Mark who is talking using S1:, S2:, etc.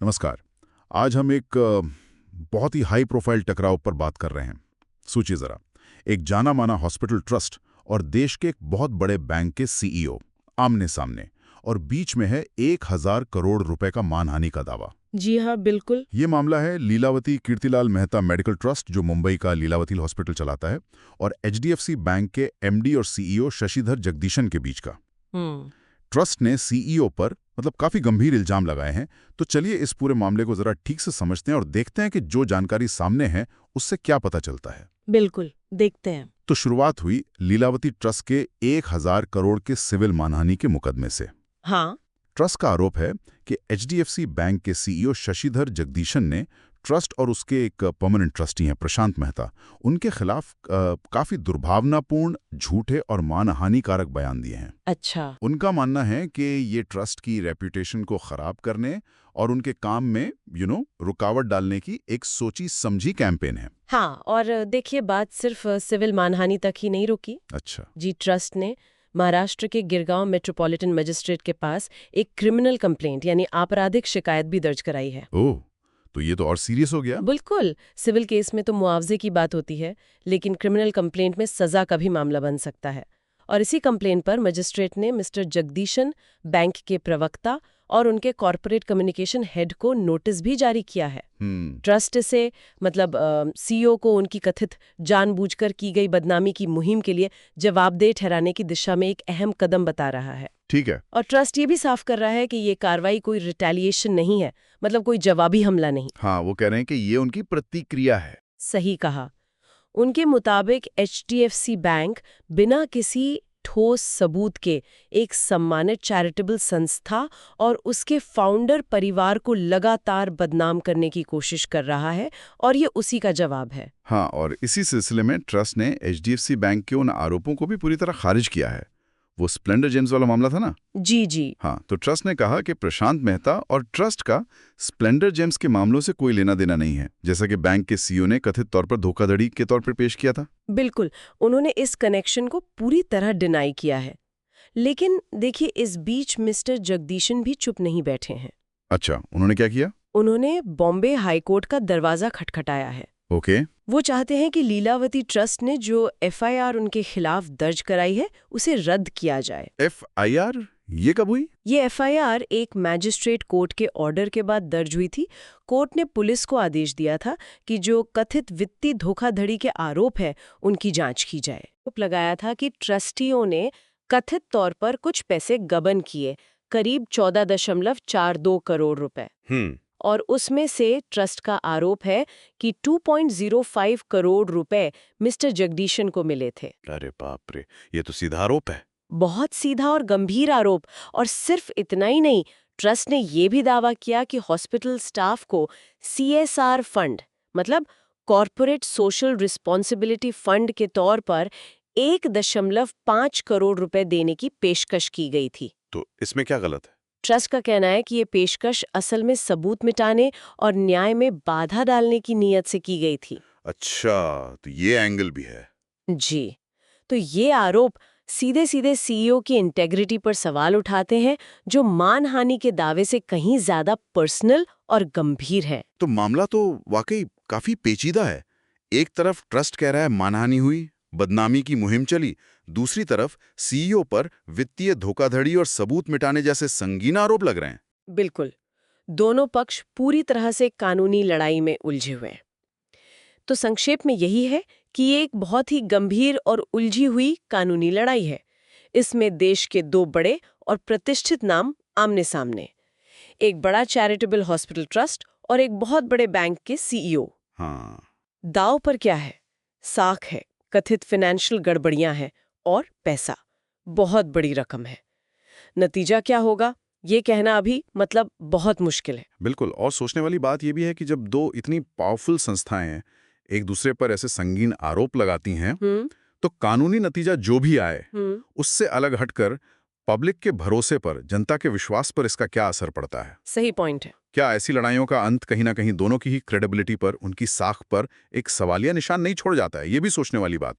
S1: नमस्कार। आज हम एक बहुत ही हाई प्रोफाइल टकराव पर बात कर रहे हैं। सोचिए जरा, एक जाना माना हॉस्पिटल ट्रस्ट और देश के एक बहुत बड़े बैंक के सीईओ आमने सामने, और बीच में है 1000 करोड़ रुपए का मानहानि का दावा।
S2: जी हाँ, बिल्कुल।
S1: ये मामला है लीलावती कीर्तिलाल मेहता मेडिकल ट्रस्ट, जो मुंबई का लीलावती हॉस्पिटल चलाता है, और एचडीएफसी बैंक के एमडी और सीईओ शशिधर जगदीशन के बीच का।
S2: हम्म।
S1: ट्रस्ट ने सीईओ पर काफी गंभीर इल्जाम लगाए हैं। तो चलिए इस पूरे मामले को जरा ठीक से समझते हैं और देखते हैं कि जो जानकारी सामने है उससे क्या पता चलता है।
S2: बिल्कुल, देखते हैं।
S1: तो शुरुआत हुई लीलावती ट्रस्ट के 1000 करोड़ के सिविल मानहानि के मुकदमे से।
S2: हाँ।
S1: ट्रस्ट का आरोप है कि एचडीएफसी बैंक के सीईओ शशिधर जगदीशन ने ट्रस्ट और उसके एक परमानेंट ट्रस्टी हैं प्रशांत मेहता, उनके खिलाफ काफी दुर्भावनापूर्ण, झूठे और मानहानिकारक बयान दिए हैं।
S2: अच्छा।
S1: उनका मानना है कि ये ट्रस्ट की रेपुटेशन को खराब करने और उनके काम में रुकावट डालने की एक सोची समझी कैंपेन है।
S2: हाँ, और देखिए, बात सिर्फ सिविल मानहानि तक ही नहीं रुकी।
S1: अच्छा।
S2: जी, ट्रस्ट ने महाराष्ट्र के गिरगांव मेट्रोपॉलिटन मजिस्ट्रेट के पास एक क्रिमिनल कंप्लेंट यानी आपराधिक शिकायत भी दर्ज कराई है।
S1: ओह, तो ये तो और सीरियस हो गया।
S2: बिल्कुल। सिविल केस में तो मुआवजे की बात होती है, लेकिन क्रिमिनल कंप्लेंट में सजा का भी मामला बन सकता है। और इसी कंप्लेंट पर मजिस्ट्रेट ने मिस्टर जगदीशन, बैंक के प्रवक्ता और उनके कॉरपोरेट कम्युनिकेशन हेड को नोटिस भी जारी किया है। ट्रस्ट से सीईओ को उनकी कथित जानबूझकर की गई बदनामी की मुहिम के लिए जवाबदेह ठहराने की दिशा में एक अहम कदम बता रहा है।
S1: ठीक है।
S2: और ट्रस्ट ये भी साफ कर रहा है कि ये कार्रवाई कोई रिटेलिएशन नहीं है, कोई जवाबी हमला नहीं।
S1: हाँ, वो कह रहे हैं कि ये उनकी प्रतिक्रिया है।
S2: सही कहा। उनके मुताबिक एचडीएफसी बैंक बिना किसी ठोस सबूत के एक सम्मानित चैरिटेबल संस्था और उसके फाउंडर परिवार को लगातार बदनाम करने की कोशिश कर रहा है, और ये उसी का जवाब है।
S1: हाँ, और इसी सिलसिले में ट्रस्ट ने एचडीएफसी बैंक के उन आरोपों को भी पूरी तरह खारिज किया है। वो स्प्लेंडर जेम्स वाला मामला था ना।
S2: जी जी।
S1: हाँ, तो ट्रस्ट ने कहा कि प्रशांत मेहता और ट्रस्ट का स्प्लेंडर जेम्स के मामलों से कोई लेना देना नहीं है, जैसा कि बैंक के सीईओ ने कथित तौर पर धोखाधड़ी के तौर पर पेश किया था।
S2: बिल्कुल, उन्होंने इस कनेक्शन को पूरी तरह डिनाई किया है। लेकिन देखिए, इस बीच मिस्टर जगदीशन भी चुप नहीं बैठे हैं।
S1: अच्छा, उन्होंने क्या किया?
S2: उन्होंने बॉम्बे हाईकोर्ट का दरवाजा खटखटाया है।
S1: ओके।
S2: वो चाहते हैं कि लीलावती ट्रस्ट ने जो एफआईआर उनके खिलाफ दर्ज कराई है उसे रद्द किया जाए।
S1: एफआईआर? ये कब हुई?
S2: ये एफआईआर एक मैजिस्ट्रेट कोर्ट के ऑर्डर के बाद दर्ज हुई थी। कोर्ट ने पुलिस को आदेश दिया था कि जो कथित वित्तीय धोखाधड़ी के आरोप है उनकी जांच की जाए। आरोप लगाया था कि ट्रस्टियों ने कथित तौर पर कुछ पैसे गबन किए, करीब 14.42 करोड़ रुपए। और उसमें से ट्रस्ट का आरोप है कि 2.05 करोड़ रुपए मिस्टर जगदीशन को मिले थे।
S1: अरे बाप रे, ये तो सीधा आरोप है।
S2: बहुत सीधा और गंभीर आरोप। और सिर्फ इतना ही नहीं, ट्रस्ट ने ये भी दावा किया कि हॉस्पिटल स्टाफ को CSR fund, corporate social responsibility fund के तौर पर 1.5 करोड़ रुपए देने की पेशकश की गई थी।
S1: तो इसमें क्या गलत है?
S2: ट्रस्ट का कहना है कि ये पेशकश असल में सबूत मिटाने और न्याय में बाधा डालने की नीयत से की गई थी।
S1: अच्छा, तो ये एंगल भी है।
S2: जी, तो ये आरोप सीधे सीधे सीईओ की इंटेग्रिटी पर सवाल उठाते हैं, जो मानहानि के दावे से कहीं ज्यादा पर्सनल और गंभीर है।
S1: तो मामला तो वाकई काफी पेचीदा है। एक तरफ ट्रस्ट कह रहा है मानहानि हुई, बदनामी की मुहिम चली, दूसरी तरफ सीईओ पर वित्तीय धोखाधड़ी और सबूत मिटाने जैसे संगीन आरोप लग रहे हैं।
S2: बिल्कुल, दोनों पक्ष पूरी तरह से कानूनी लड़ाई में उलझे हुए हैं। तो संक्षेप में यही है कि ये एक बहुत ही गंभीर और उलझी हुई कानूनी लड़ाई है। इसमें देश के दो बड़े और प्रतिष्ठित नाम आमने सामने, एक बड़ा चैरिटेबल हॉस्पिटल ट्रस्ट और एक बहुत बड़े बैंक के सीईओ।
S1: हाँ।
S2: दांव पर क्या है? साख है, कथित फाइनेंशियल गड़बड़ियां हैं और पैसा, बहुत बड़ी रकम है। नतीजा क्या होगा ये कहना अभी बहुत मुश्किल है।
S1: बिल्कुल, और सोचने वाली बात यह भी है कि जब दो इतनी पावरफुल संस्थाएं एक दूसरे पर ऐसे संगीन आरोप लगाती हैं, तो कानूनी नतीजा जो भी आए उससे अलग हटकर पब्लिक के भरोसे पर, जनता के विश्वास पर इसका क्या असर पड़ता है?
S2: सही पॉइंट है।
S1: क्या ऐसी लड़ाइयों का अंत कहीं ना कहीं दोनों की ही क्रेडिबिलिटी पर, उनकी साख पर एक सवालिया निशान नहीं छोड़ जाता है? ये भी सोचने वाली बात।